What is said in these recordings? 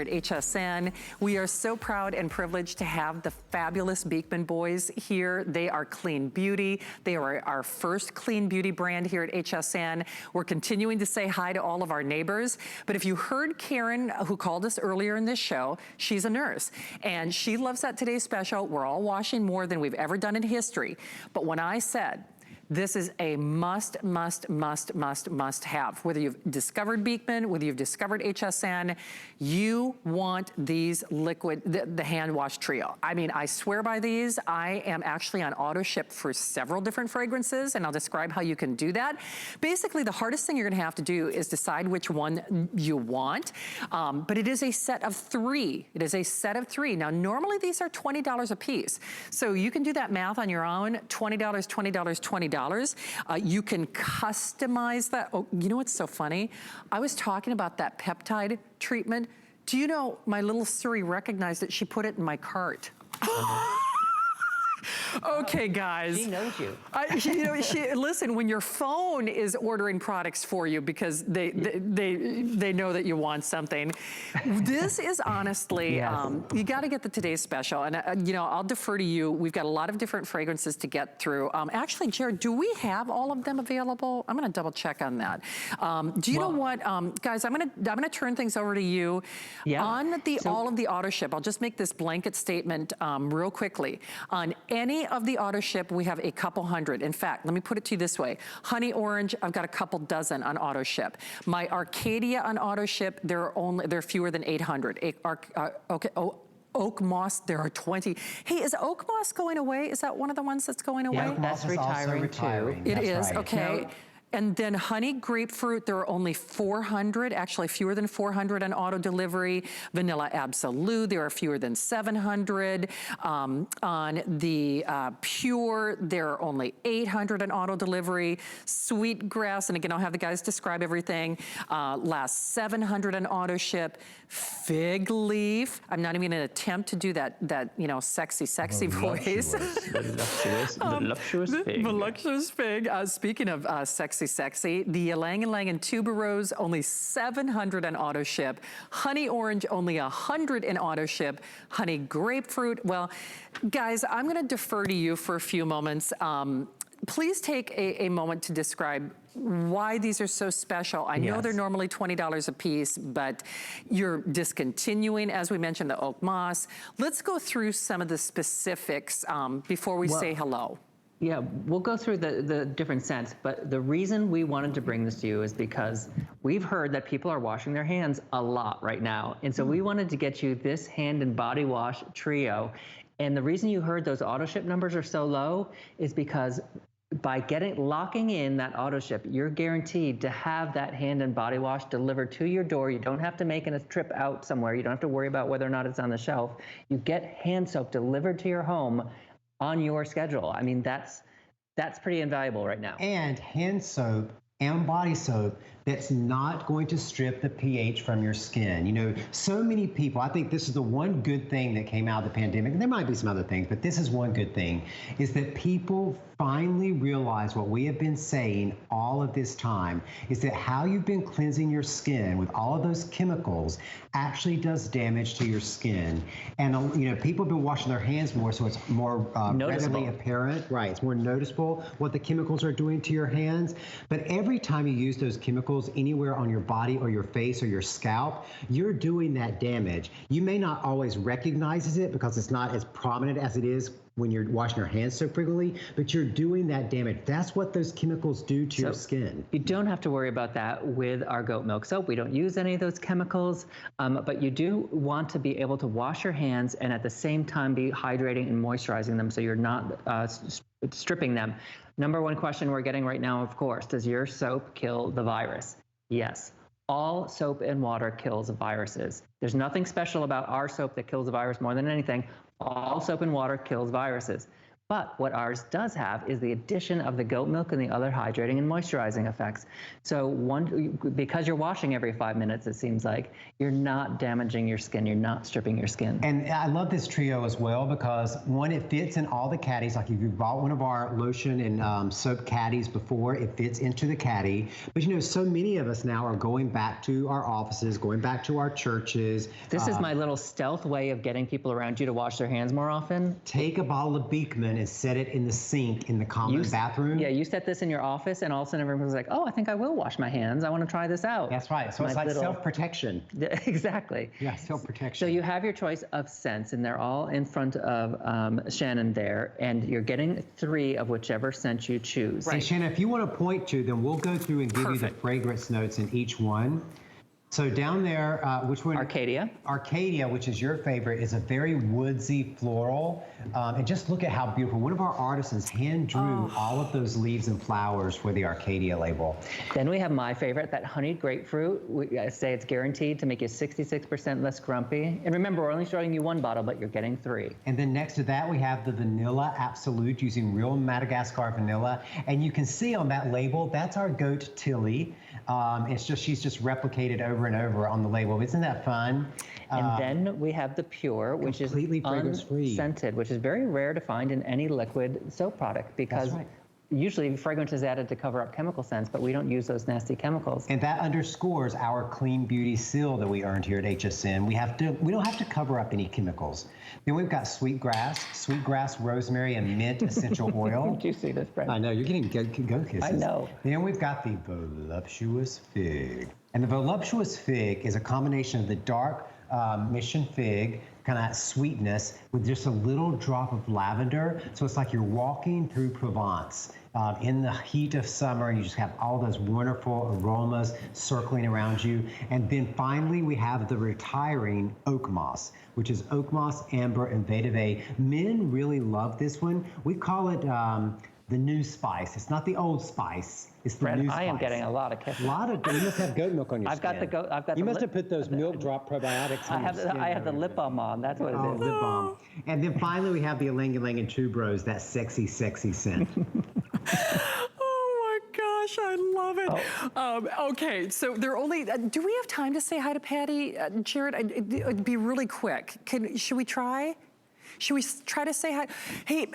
At HSN, we are so proud and privileged to have the fabulous Beekman boys here. They are clean beauty. They are our first clean beauty brand here at HSN. We're continuing to say hi to all of our neighbors. But if you heard Karen, who called us earlier in this show, she's a nurse. And she loves that Today's Special. We're all washing more than we've ever done in history. But when I said, this is a must have. Whether you've discovered Beekman, whether you've discovered HSN, you want these liquid, the hand wash trio. I mean, I swear by these. I am actually on AutoShip for several different fragrances, and I'll describe how you can do that. Basically, the hardest thing you're gonna have to do is decide which one you want, but it is a set of 3. It is a set of 3. Now, normally these are $20 a piece. So you can do that math on your own, $20, $20, $20. You can customize that. Oh, you know what's so funny? I was talking about that peptide treatment. Do you know my little Siri recognized it? She put it in my cart. Okay, guys. She knows you. You know, listen, when your phone is ordering products for you because they know that you want something, this is honestly, yes. You got to get the Today's Special. And, you know, I'll defer to you. We've got a lot of different fragrances to get through. Actually, Jared, do we have all of them available? I'm going to double check on that. Do you know what, guys, I'm going to turn things over to you. Yeah. On all of the AutoShip, I'll just make this blanket statement real quickly. On any of the AutoShip, we have a couple hundred. In fact, let me put it to you this way. Honey Orange, I've got a couple dozen on AutoShip. My Arcadia on AutoShip, there are fewer than 800. Okay. Oh, Oak Moss, there are 20. Hey, is Oak Moss going away? Is that one of the ones that's going away? Yeah, that's retiring too. It is, right. okay. No. And then Honey Grapefruit, there are only 400, actually fewer than 400 on auto delivery. Vanilla Absolute, there are fewer than 700. On the Pure, there are only 800 on auto delivery. Sweetgrass, and again, I'll have the guys describe everything. Last 700 on auto ship. Fig Leaf, I'm not even gonna attempt to do that you know, sexy voice. The voluptuous fig. Voluptuous fig. Speaking of sexy, the Ylang Ylang Tuberose, only 700 on AutoShip. Honey Orange, only 100 in AutoShip. Honey Grapefruit, well, guys, I'm gonna defer to you for a few moments. Please take a moment to describe why these are so special. I know they're normally $20 a piece, but you're discontinuing, as we mentioned, the Oak Moss. Let's go through some of the specifics before we say hello. Yeah, we'll go through the different scents, but the reason we wanted to bring this to you is because we've heard that people are washing their hands a lot right now. And so we wanted to get you this hand and body wash trio. And the reason you heard those AutoShip numbers are so low is because by locking in that AutoShip, you're guaranteed to have that hand and body wash delivered to your door. You don't have to make a trip out somewhere. You don't have to worry about whether or not it's on the shelf. You get hand soap delivered to your home on your schedule. I mean, that's pretty invaluable right now. And hand soap and body soap that's not going to strip the pH from your skin. You know, so many people, I think this is the one good thing that came out of the pandemic, and there might be some other things, but this is one good thing, is that people finally realize what we have been saying all of this time, is that how you've been cleansing your skin with all of those chemicals actually does damage to your skin. And you know, people have been washing their hands more, so it's more readily apparent. Right, it's more noticeable what the chemicals are doing to your hands. But every time you use those chemicals anywhere on your body or your face or your scalp, you're doing that damage. You may not always recognize it because it's not as prominent as it is when you're washing your hands so frequently, but you're doing that damage. That's what those chemicals do to your skin. You don't have to worry about that with our goat milk soap. We don't use any of those chemicals, but you do want to be able to wash your hands and at the same time be hydrating and moisturizing them so you're not stripping them. Number one question we're getting right now, of course, does your soap kill the virus? Yes. All soap and water kills viruses. There's nothing special about our soap that kills a virus more than anything. All soap and water kills viruses. But what ours does have is the addition of the goat milk and the other hydrating and moisturizing effects. So because you're washing every 5 minutes, it seems like, you're not damaging your skin, you're not stripping your skin. And I love this trio as well because, one, it fits in all the caddies. Like if you bought one of our lotion and soap caddies before, it fits into the caddy. But you know, so many of us now are going back to our offices, going back to our churches. This is my little stealth way of getting people around you to wash their hands more often. Take a bottle of Beekman and set it in the sink in the common bathroom. Yeah, you set this in your office and all of a sudden everyone's like, oh, I think I will wash my hands. I want to try this out. That's right. So it's like self-protection. Exactly. Yeah, self-protection. So you have your choice of scents, and they're all in front of Shannon there, and you're getting 3 of whichever scent you choose. Right. And Shannon, if you want to point to, then we'll go through and give you the fragrance notes in each one. So down there, which one? Arcadia. Arcadia, which is your favorite, is a very woodsy floral. And just look at how beautiful. One of our artisans hand drew all of those leaves and flowers for the Arcadia label. Then we have my favorite, that honeyed grapefruit. I say it's guaranteed to make you 66% less grumpy. And remember, we're only showing you 1 bottle, but you're getting 3. And then next to that, we have the Vanilla Absolute using real Madagascar vanilla. And you can see on that label, that's our goat Tilly. She's just replicated over and over on the label. Isn't that fun? And then we have the Pure, which is completely fragrance-free, unscented, which is very rare to find in any liquid soap product because usually fragrance is added to cover up chemical scents, but we don't use those nasty chemicals. And that underscores our clean beauty seal that we earned here at HSN. We don't have to cover up any chemicals. Then we've got sweetgrass, rosemary, and mint essential oil. Did you see this, Brent? I know, you're getting go kisses. I know. Then we've got the voluptuous fig. And the voluptuous fig is a combination of the dark mission fig, kind of sweetness, with just a little drop of lavender. So it's like you're walking through Provence in the heat of summer, and you just have all those wonderful aromas circling around you. And then finally, we have the retiring oak moss, which is oak moss, amber, and vetiver. Men really love this one. We call it the new spice. It's not the old spice. It's the new spice. I am getting a lot of kisses. You must have goat milk on your skin. You must have put those milk drop probiotics on your skin. I have the lip balm on. That's what it is. Lip balm. And then finally, we have the Ylang Ylang and Tuberose, that sexy, sexy scent. Oh my gosh, I love it. Okay, so they're only, do we have time to say hi to Patty, Jared? It'd be really quick. Should we try? Should we try to say hi? Hey,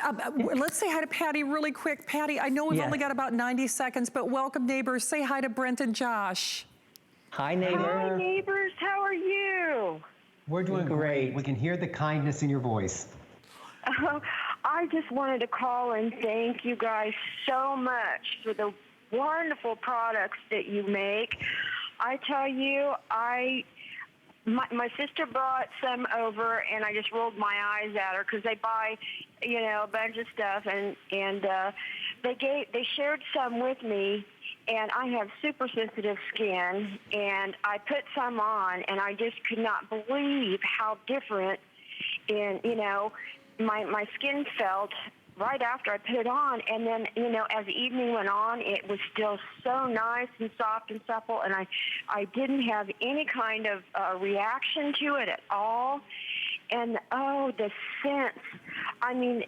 let's say hi to Patty really quick. Patty, I know we've only got about 90 seconds, but welcome, neighbors. Say hi to Brent and Josh. Hi, neighbor. Hi, neighbors. How are you? We're doing great. We can hear the kindness in your voice. I just wanted to call and thank you guys so much for the wonderful products that you make. I tell you, my sister brought some over, and I just rolled my eyes at her because they buy, a bunch of stuff, and they shared some with me, and I have super sensitive skin, and I put some on, and I just could not believe how different, my skin felt right after I put it on, and then, as the evening went on, it was still so nice and soft and supple, and I didn't have any kind of reaction to it at all. And, the scents. I mean,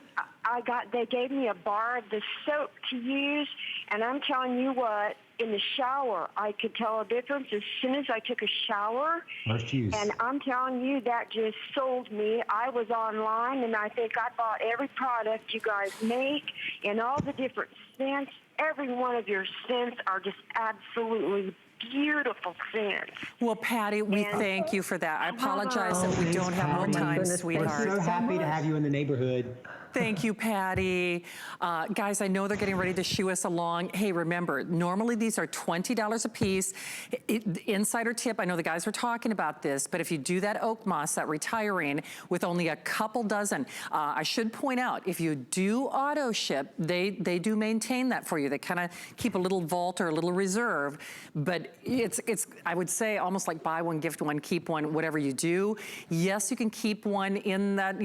they gave me a bar of the soap to use, and I'm telling you what, in the shower, I could tell a difference as soon as I took a shower. First use. And I'm telling you, that just sold me. I was online, and I think I bought every product you guys make in all the different scents. Every one of your scents are just absolutely beautiful scents. Well, Patty, we thank you for that. I apologize that we don't have more time, sweetheart. We're so happy to have you in the neighborhood. Thank you, Patty. Guys, I know they're getting ready to shoo us along. Hey, remember, normally these are $20 a piece. Insider tip, I know the guys were talking about this, but if you do that oak moss, that retiring, with only a couple dozen, I should point out, if you do auto ship, they do maintain that for you. They kind of keep a little vault or a little reserve, but it's I would say almost like buy one, gift one, keep one, whatever you do. Yes, you can keep one in that,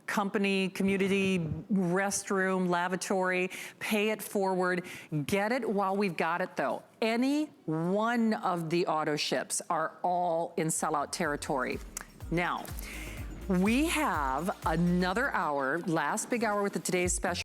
company, community, restroom, lavatory, pay it forward. Get it while we've got it though. Any one of the auto ships are all in sellout territory. Now, We have another hour, last big hour with the today's special.